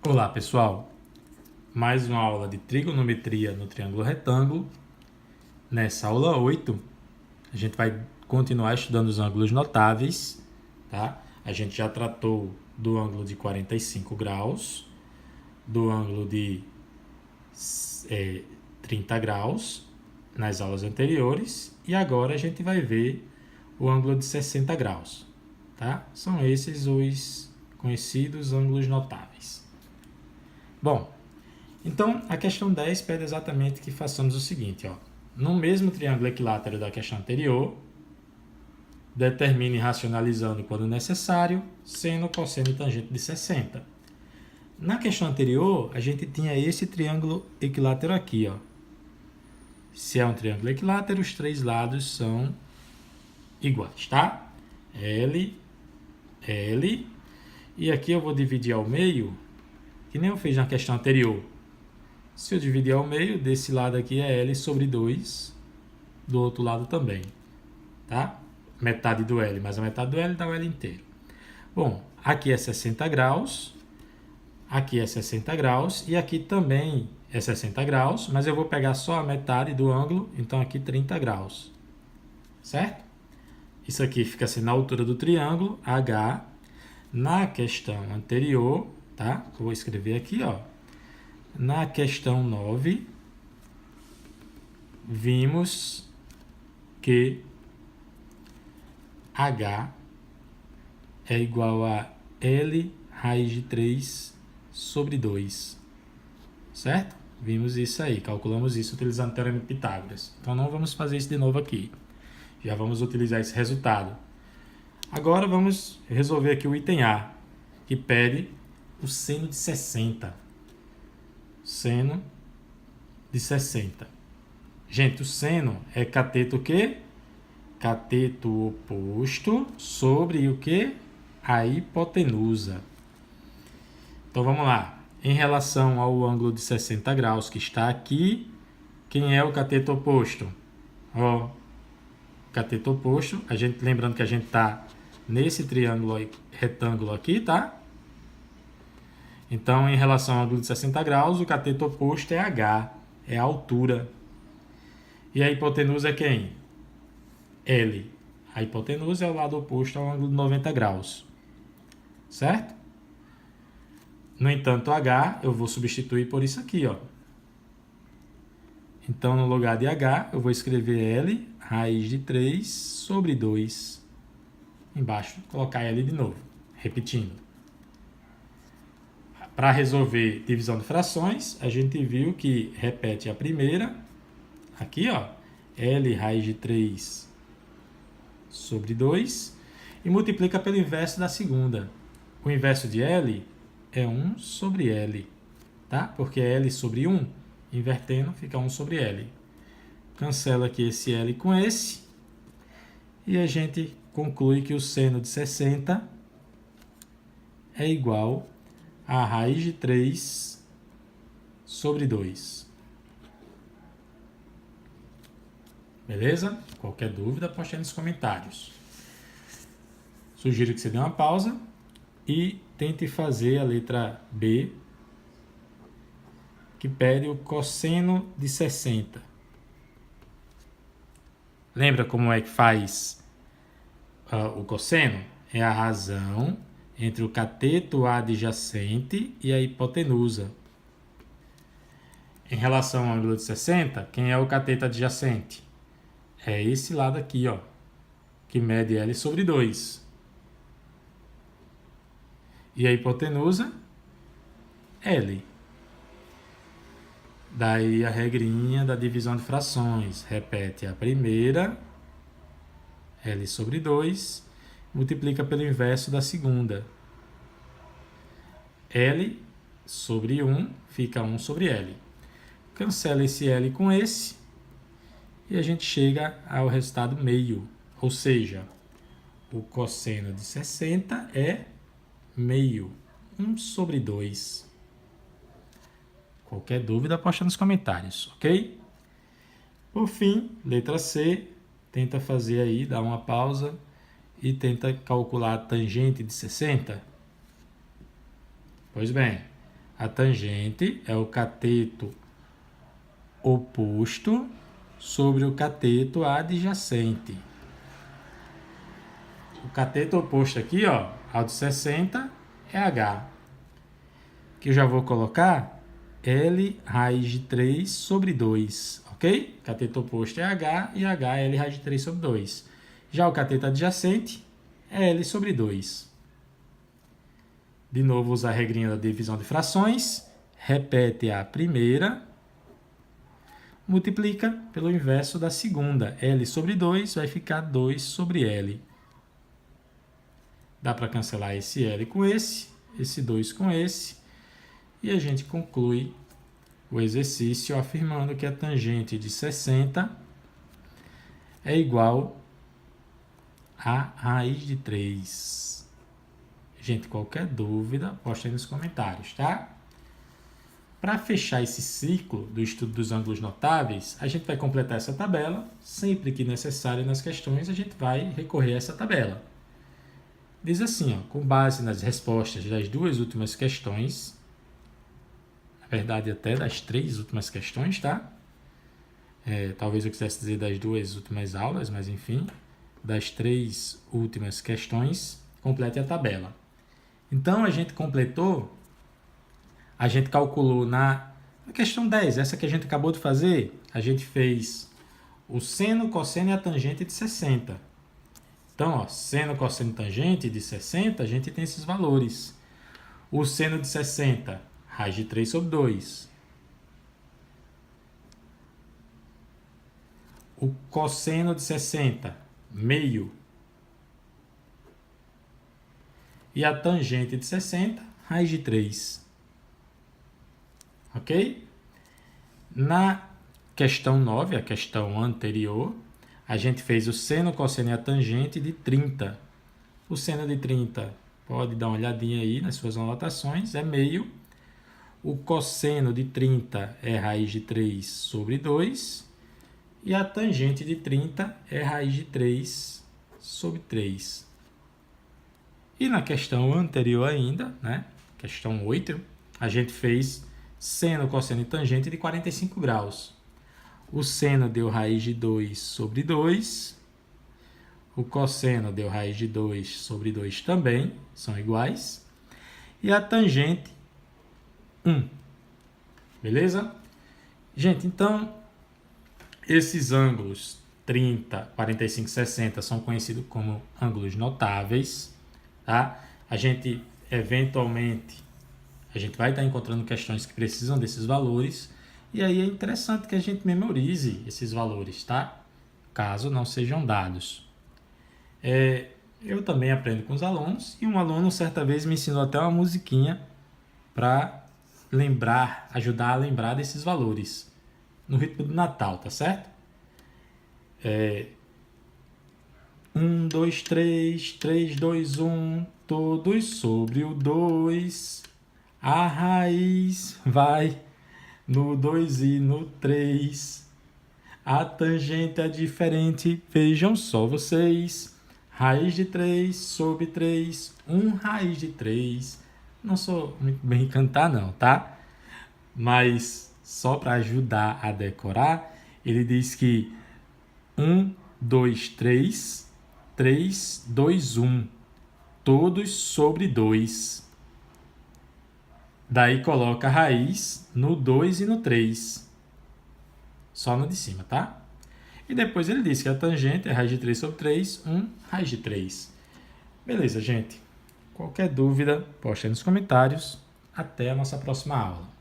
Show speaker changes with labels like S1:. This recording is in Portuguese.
S1: Olá pessoal, mais uma aula de trigonometria no triângulo retângulo. Nessa aula 8, a gente vai continuar estudando os ângulos notáveis, tá? A gente já tratou do ângulo de 45 graus, do ângulo de 30 graus nas aulas anteriores e agora a gente vai ver o ângulo de 60 graus, tá? São esses os conhecidos ângulos notáveis. Bom, então a questão 10 pede exatamente que façamos o seguinte, ó. No mesmo triângulo equilátero da questão anterior, determine racionalizando quando necessário, seno, cosseno e tangente de 60. Na questão anterior, a gente tinha esse triângulo equilátero aqui, ó. Se é um triângulo equilátero, os três lados são iguais, tá? L, L, e aqui eu vou dividir ao meio, que nem eu fiz na questão anterior. Se eu dividir ao meio, desse lado aqui é L sobre 2, do outro lado também, tá? Metade do L, mais a metade do L dá o L inteiro. Bom, aqui é 60 graus, aqui é 60 graus e aqui também é 60 graus, mas eu vou pegar só a metade do ângulo, então aqui 30 graus, certo? Isso aqui fica assim na altura do triângulo, H. Na questão anterior, tá? Eu vou escrever aqui, ó. Na questão 9, vimos que H é igual a L raiz de 3 sobre 2, certo? Vimos isso aí, calculamos isso utilizando o Teorema de Pitágoras. Então não vamos fazer isso de novo aqui. Já vamos utilizar esse resultado. Agora vamos resolver aqui o item A, que pede o seno de 60. Seno de 60. Gente, o seno é cateto o quê? Cateto oposto sobre o quê? A hipotenusa. Então vamos lá. Em relação ao ângulo de 60 graus que está aqui, quem é o cateto oposto? Ó, cateto oposto, lembrando que a gente está nesse triângulo retângulo aqui, tá? Então, em relação ao ângulo de 60 graus, o cateto oposto é H, é a altura. E a hipotenusa é quem? L. A hipotenusa é o lado oposto ao ângulo de 90 graus, certo? No entanto, H eu vou substituir por isso aqui, ó. Então, no lugar de H, eu vou escrever L raiz de 3 sobre 2. Embaixo, colocar L de novo, repetindo. Para resolver divisão de frações, a gente viu que repete a primeira, aqui, ó, L raiz de 3 sobre 2, e multiplica pelo inverso da segunda. O inverso de L é 1 sobre L, tá? Porque é L sobre 1, invertendo, fica 1 sobre L. Cancela aqui esse L com esse, e a gente conclui que o seno de 60 é igual a raiz de 3 sobre 2. Beleza? Qualquer dúvida, poste aí nos comentários. Sugiro que você dê uma pausa e tente fazer a letra B, que pede o cosseno de 60. Lembra como é que faz o cosseno? É a razão entre o cateto adjacente e a hipotenusa. Em relação ao ângulo de 60, quem é o cateto adjacente? É esse lado aqui, ó, que mede L sobre 2. E a hipotenusa? L. Daí a regrinha da divisão de frações. Repete a primeira, L sobre 2, multiplica pelo inverso da segunda. L sobre 1 fica 1 sobre L. Cancela esse L com esse e a gente chega ao resultado meio. Ou seja, o cosseno de 60 é meio, 1 sobre 2. Qualquer dúvida, posta nos comentários, ok? Por fim, letra C, tenta fazer aí, dá uma pausa e tenta calcular a tangente de 60. Pois bem, A tangente é o cateto oposto sobre o cateto adjacente. O cateto oposto aqui, ó, ao de 60 é H. Que eu já vou colocar L raiz de 3 sobre 2, ok? Cateto oposto é H e H é L raiz de 3 sobre 2. Já o cateto adjacente é L sobre 2. De novo, usa a regrinha da divisão de frações. Repete a primeira. Multiplica pelo inverso da segunda. L sobre 2 vai ficar 2 sobre L. Dá para cancelar esse L com esse 2 com esse. E a gente conclui o exercício afirmando que a tangente de 60 é igual a raiz de 3. Gente, qualquer dúvida, posta aí nos comentários, tá? Para fechar esse ciclo do estudo dos ângulos notáveis, a gente vai completar essa tabela. Sempre que necessário nas questões, a gente vai recorrer a essa tabela. Diz assim, ó, com base nas respostas das duas últimas questões, na verdade até das 3 últimas questões, tá? Talvez eu quisesse dizer das 2 últimas aulas, mas enfim, das 3 últimas questões, complete a tabela. Então, a gente completou, a gente calculou na questão 10, essa que a gente acabou de fazer, a gente fez o seno, cosseno e a tangente de 60. Então, ó, seno, cosseno e tangente de 60, a gente tem esses valores. O seno de 60, raiz de 3 sobre 2. O cosseno de 60, meio. E a tangente de 60, raiz de 3. Ok? Na questão 9, a questão anterior, a gente fez o seno, cosseno e a tangente de 30. O seno de 30, pode dar uma olhadinha aí nas suas anotações, é meio. O cosseno de 30 é raiz de 3 sobre 2. E a tangente de 30 é raiz de 3 sobre 3. E na questão anterior ainda, né? Questão 8, a gente fez seno, cosseno e tangente de 45 graus. O seno deu raiz de 2 sobre 2. O cosseno deu raiz de 2 sobre 2 também, são iguais. E a tangente, 1. Beleza? Gente, então, esses ângulos 30, 45 e 60 são conhecidos como ângulos notáveis. Tá? A gente, eventualmente, a gente vai estar encontrando questões que precisam desses valores. E aí é interessante que a gente memorize esses valores, tá? Caso não sejam dados. Eu também aprendo com os alunos. E um aluno, certa vez, me ensinou até uma musiquinha para lembrar, ajudar a lembrar desses valores. No ritmo do Natal, tá certo? 1, 2, 3, 3, 2, 1, todos sobre o 2. A raiz vai no 2 e no 3. A tangente é diferente, vejam só vocês. Raiz de 3 sobre 3, 1 raiz de 3. Não sou muito bem em cantar não, tá? Mas só para ajudar a decorar, ele diz que 1, 2, 3, 3, 2, 1. Todos sobre 2. Daí coloca a raiz no 2 e no 3. Só no de cima, tá? E depois ele diz que a tangente é raiz de 3 sobre 3, 1 raiz de 3. Beleza, gente? Qualquer dúvida, poste aí nos comentários. Até a nossa próxima aula.